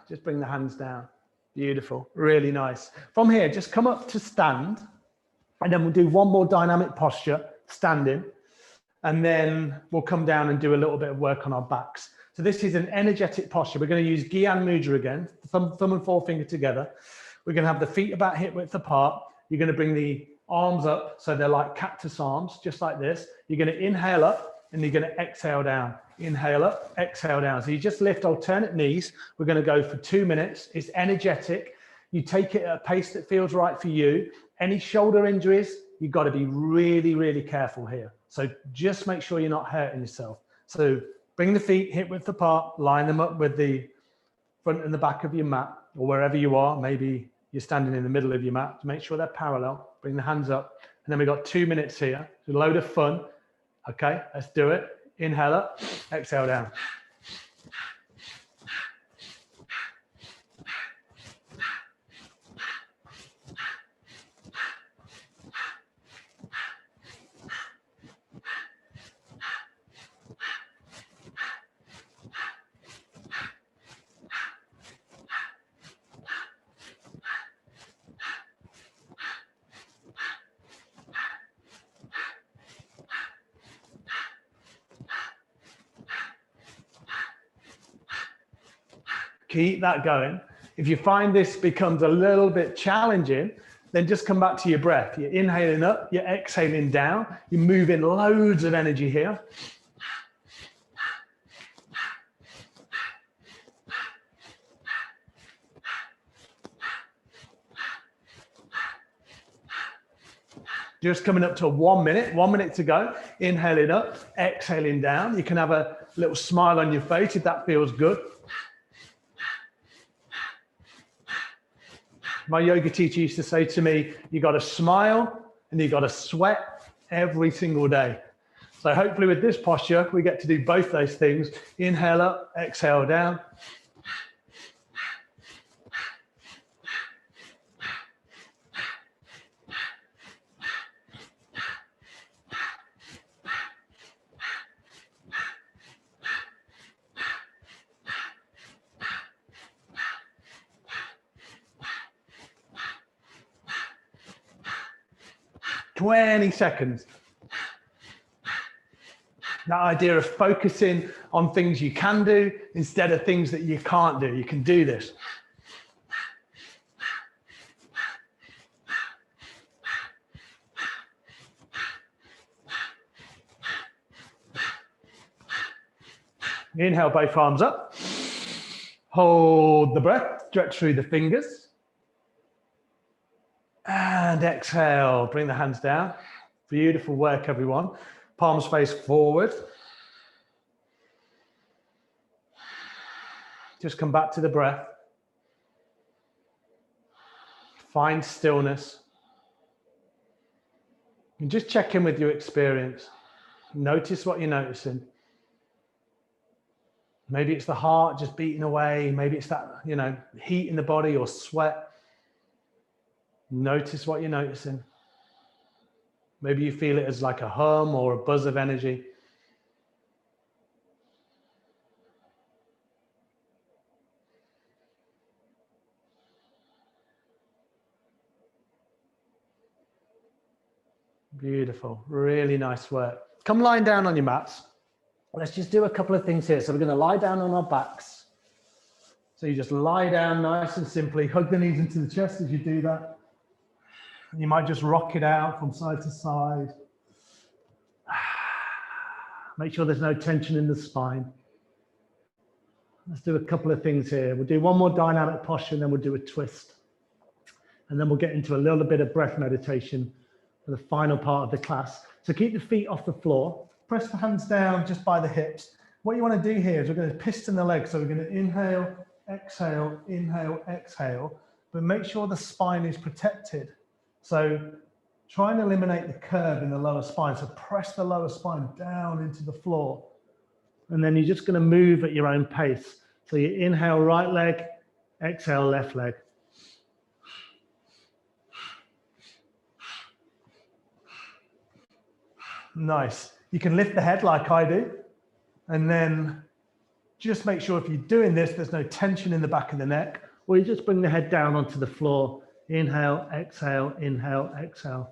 Just bring the hands down. Beautiful. Really nice. From here, just come up to stand. And then we'll do one more dynamic posture, standing. And then we'll come down and do a little bit of work on our backs. So this is an energetic posture. We're going to use Gyan Mudra again, thumb and forefinger together. We're going to have the feet about hip width apart. You're going to bring the arms up so they're like cactus arms, just like this. You're going to inhale up and you're going to exhale down. Inhale up, exhale down. So you just lift alternate knees. We're going to go for 2 minutes. It's energetic. You take it at a pace that feels right for you. Any shoulder injuries, you've got to be really, really careful here. So just make sure you're not hurting yourself. So bring the feet hip width apart, line them up with the front and the back of your mat or wherever you are. Maybe you're standing in the middle of your mat to make sure they're parallel. Bring the hands up. And then we've got 2 minutes here. It's a load of fun. Okay, let's do it. Inhale up, exhale down. Keep that going. If you find this becomes a little bit challenging, then just come back to your breath. You're inhaling up, you're exhaling down. You're moving loads of energy here. Just coming up to 1 minute, 1 minute to go. Inhaling up, exhaling down. You can have a little smile on your face if that feels good. My yoga teacher used to say to me, you got to smile and you got to sweat every single day. So hopefully with this posture, we get to do both those things. Inhale up, exhale down. "20 seconds. That idea of focusing on things you can do instead of things that you can't do. You can do this. Inhale, both arms up. Hold the breath, stretch through the fingers. And exhale, bring the hands down. Beautiful work, everyone. Palms face forward. Just come back to the breath. Find stillness. And just check in with your experience. Notice what you're noticing. Maybe it's the heart just beating away. Maybe it's that, heat in the body or sweat. Notice what you're noticing. Maybe you feel it as like a hum or a buzz of energy. Beautiful, really nice work. Come lying down on your mats. Let's just do a couple of things here. So we're going to lie down on our backs. So you just lie down nice and simply, hug the knees into the chest as you do that. You might just rock it out from side to side. Make sure there's no tension in the spine. Let's do a couple of things here. We'll do one more dynamic posture and then we'll do a twist. And then we'll get into a little bit of breath meditation for the final part of the class. So keep the feet off the floor. Press the hands down just by the hips. What you want to do here is we're going to piston the legs. So we're going to inhale, exhale, exhale. But make sure the spine is protected. So try and eliminate the curve in the lower spine. So press the lower spine down into the floor. And then you're just going to move at your own pace. So you inhale right leg, exhale left leg. Nice. You can lift the head like I do. And then just make sure if you're doing this, there's no tension in the back of the neck. Or you just bring the head down onto the floor. Inhale, exhale, exhale.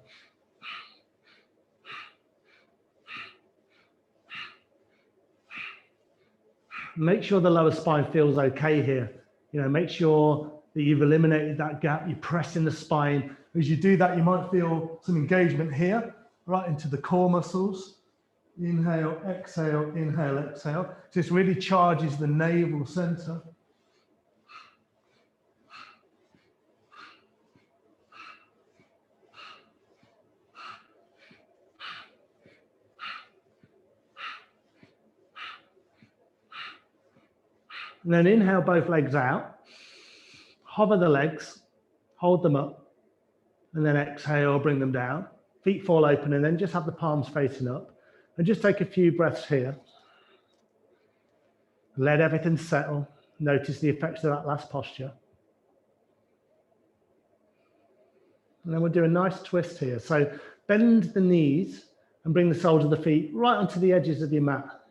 Make sure the lower spine feels okay here. Make sure that you've eliminated that gap. You're pressing the spine. As you do that, you might feel some engagement here, right into the core muscles. Inhale, exhale, exhale. This really charges the navel center. And then inhale both legs out, hover the legs, hold them up, and then exhale, bring them down. Feet fall open, and then just have the palms facing up. And just take a few breaths here. Let everything settle. Notice the effects of that last posture. And then we'll do a nice twist here. So bend the knees and bring the soles of the feet right onto the edges of your mat.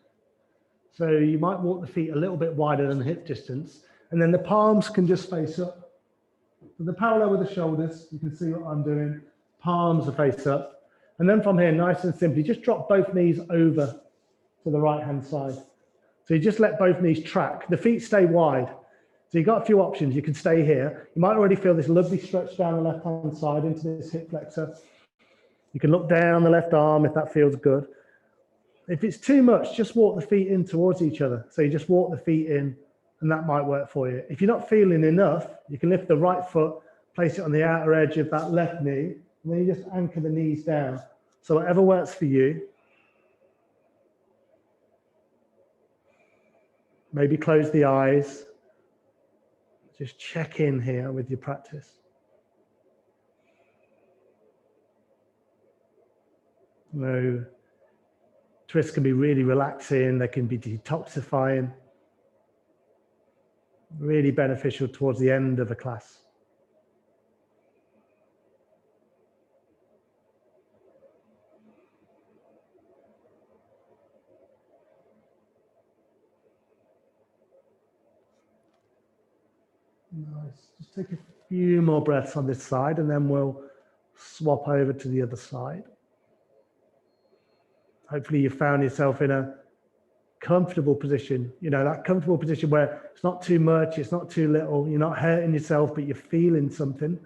So you might walk the feet a little bit wider than the hip distance, and then the palms can just face up. So they're parallel with the shoulders. You can see what I'm doing. Palms are face up. And then from here, nice and simply, just drop both knees over to the right-hand side. So you just let both knees track. The feet stay wide. So you've got a few options. You can stay here. You might already feel this lovely stretch down the left-hand side into this hip flexor. You can look down the left arm if that feels good. If it's too much, just walk the feet in towards each other. So you just walk the feet in, and that might work for you. If you're not feeling enough, you can lift the right foot, place it on the outer edge of that left knee, and then you just anchor the knees down. So whatever works for you. Maybe close the eyes. Just check in here with your practice. No, twists can be really relaxing. They can be detoxifying. Really beneficial towards the end of a class. Nice. Just take a few more breaths on this side and then we'll swap over to the other side. Hopefully you found yourself in a comfortable position, you know, that comfortable position where it's not too much, it's not too little, you're not hurting yourself, but you're feeling something.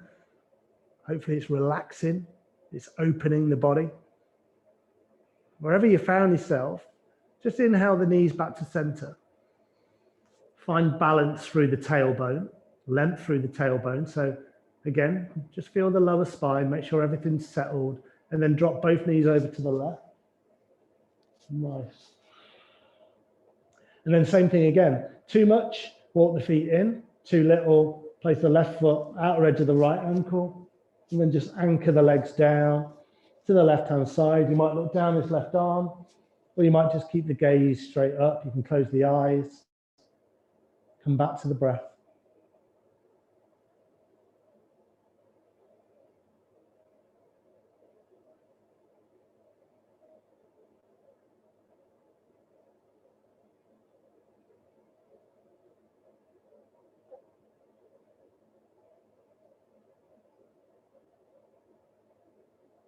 Hopefully it's relaxing, it's opening the body. Wherever you found yourself, just inhale the knees back to center. Find balance through the tailbone, length through the tailbone. So again, just feel the lower spine, make sure everything's settled, and then drop both knees over to the left. Nice. And then same thing again. Too much, walk the feet in. Too little, place the left foot outer edge of the right ankle, and then just anchor the legs down to the left-hand side. You might look down this left arm, or you might just keep the gaze straight up. You can close the eyes. Come back to the breath.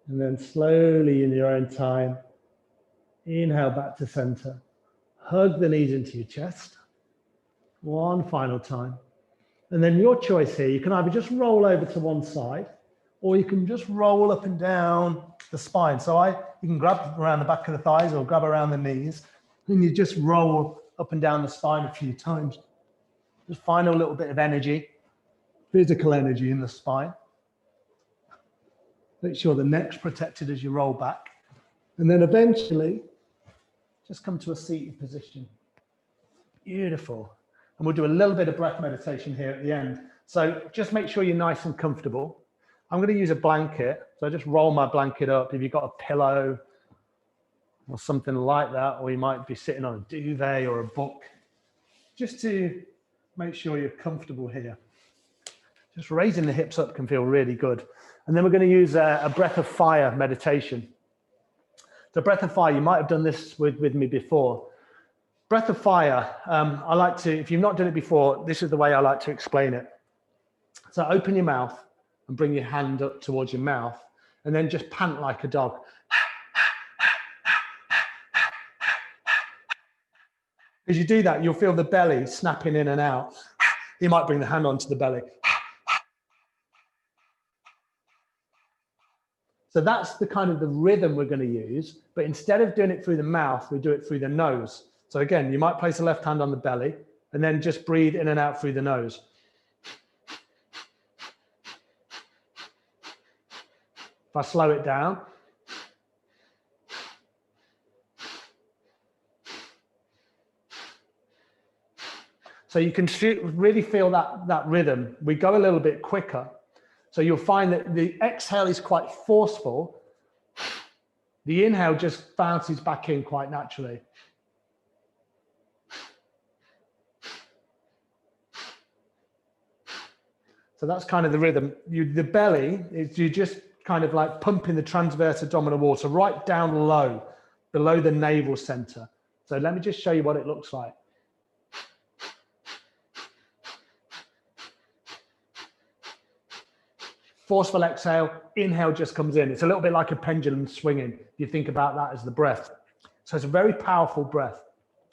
And then slowly in your own time, inhale back to center. Hug the knees into your chest. One final time. And then your choice here, you can either just roll over to one side, or you can just roll up and down the spine. So you can grab around the back of the thighs or grab around the knees, and you just roll up and down the spine a few times. Just find a little bit of energy, physical energy in the spine. Make sure the neck's protected as you roll back. And then eventually, just come to a seated position. Beautiful. And we'll do a little bit of breath meditation here at the end. So just make sure you're nice and comfortable. I'm going to use a blanket. So just roll my blanket up. If you've got a pillow or something like that, or you might be sitting on a duvet or a book, just to make sure you're comfortable here. Just raising the hips up can feel really good. And then we're going to use a breath of fire meditation. So breath of fire, you might have done this with me before. Breath of fire, I like to, if you've not done it before, this is the way I like to explain it. So open your mouth and bring your hand up towards your mouth, and then just pant like a dog. As you do that, you'll feel the belly snapping in and out. You might bring the hand onto the belly. So that's the kind of the rhythm we're going to use, but instead of doing it through the mouth, we do it through the nose. So again, you might place the left hand on the belly and then just breathe in and out through the nose. If I slow it down. So you can really feel that rhythm. We go a little bit quicker. So you'll find that the exhale is quite forceful. The inhale just bounces back in quite naturally. So that's kind of the rhythm. The belly, you just kind of like pumping the transverse abdominal wall, so right down low, below the navel center. So let me just show you what it looks like. Forceful exhale, inhale just comes in. It's a little bit like a pendulum swinging. You think about that as the breath. So it's a very powerful breath.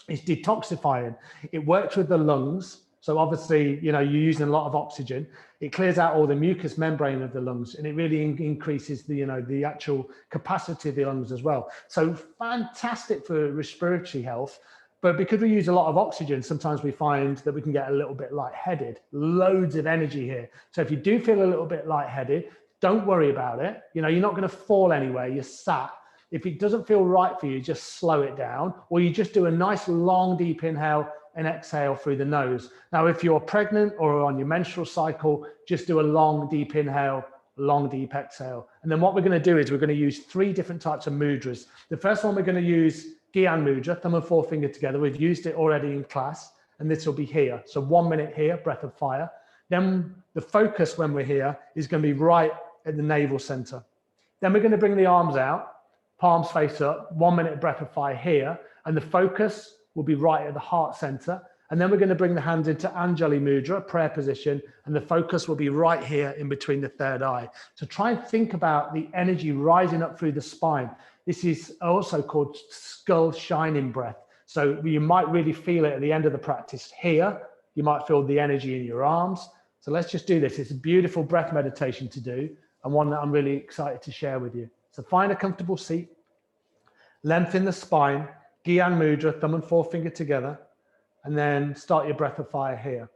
It's detoxifying. It works with the lungs. So obviously, you're using a lot of oxygen. It clears out all the mucous membrane of the lungs, and it really increases the actual capacity of the lungs as well. So fantastic for respiratory health. But because we use a lot of oxygen, sometimes we find that we can get a little bit lightheaded. Loads of energy here. So if you do feel a little bit lightheaded, don't worry about it. You're not going to fall anywhere. You're sat. If it doesn't feel right for you, just slow it down, or you just do a nice long deep inhale and exhale through the nose. Now, if you're pregnant or on your menstrual cycle, just do a long deep inhale, long deep exhale. And then what we're going to do is we're going to use 3 different types of mudras. The first one, we're going to use Gyan mudra, thumb and forefinger together. We've used it already in class, and this will be here. So 1 minute here, breath of fire. Then the focus when we're here is going to be right at the navel center. Then we're going to bring the arms out, palms face up, 1 minute breath of fire here, and the focus will be right at the heart center. And then we're going to bring the hands into Anjali Mudra, prayer position, and the focus will be right here in between the third eye. So try and think about the energy rising up through the spine. This is also called skull shining breath. So you might really feel it at the end of the practice here. You might feel the energy in your arms. So let's just do this. It's a beautiful breath meditation to do, and one that I'm really excited to share with you. So find a comfortable seat, lengthen the spine, Gyan Mudra, thumb and forefinger together, and then start your breath of fire here.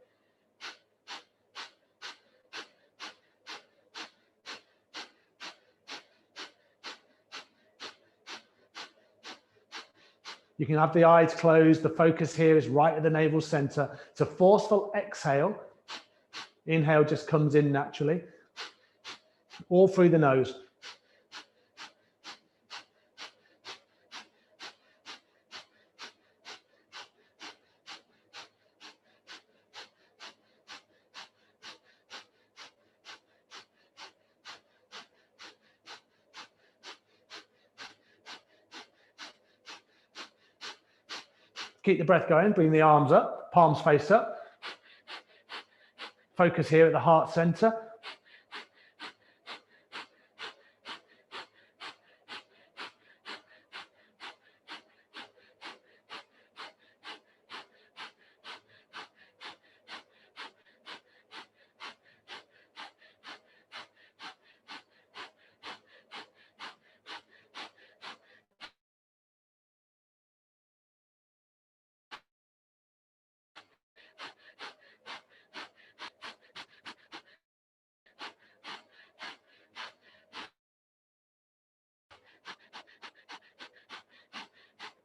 You can have the eyes closed. The focus here is right at the navel center. It's a forceful exhale. Inhale just comes in naturally, all through the nose. Keep the breath going, bring the arms up, palms face up. Focus here at the heart center.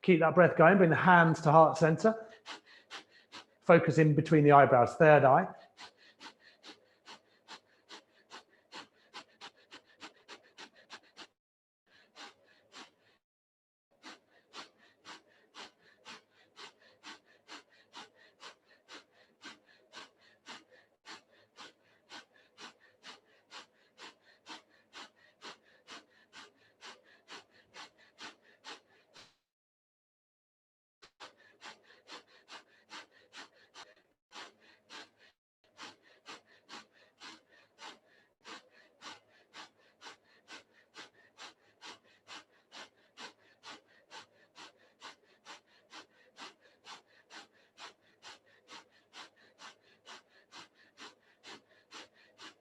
Keep that breath going, bring the hands to heart center. Focus in between the eyebrows, third eye.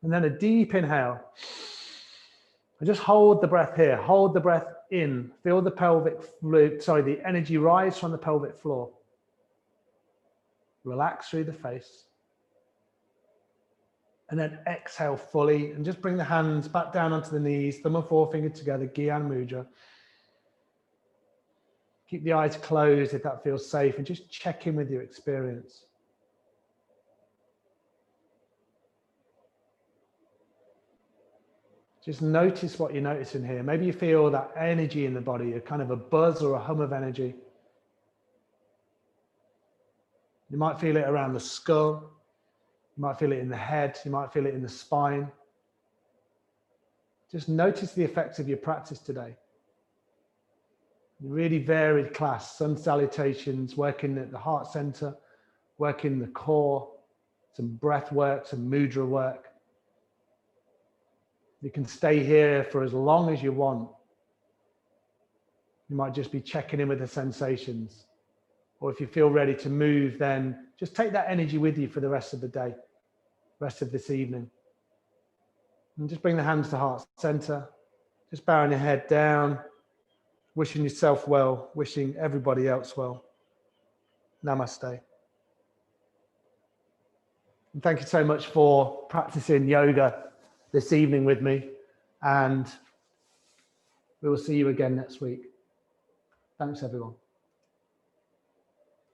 And then a deep inhale. And just hold the breath here. Hold the breath in. Feel the the energy rise from the pelvic floor. Relax through the face. And then exhale fully. And just bring the hands back down onto the knees, thumb and forefinger together, Gyan Mudra. Keep the eyes closed if that feels safe, and just check in with your experience. Just notice what you're noticing here. Maybe you feel that energy in the body, a kind of a buzz or a hum of energy. You might feel it around the skull. You might feel it in the head. You might feel it in the spine. Just notice the effects of your practice today. Really varied class, some salutations, working at the heart center, working the core, some breath work, some mudra work. You can stay here for as long as you want. You might just be checking in with the sensations. or if you feel ready to move, then just take that energy with you for the rest of the day, rest of this evening. And just bring the hands to heart center, just bowing your head down, wishing yourself well, wishing everybody else well. Namaste. And thank you so much for practicing yoga this evening with me, and we will see you again next week. Thanks, everyone.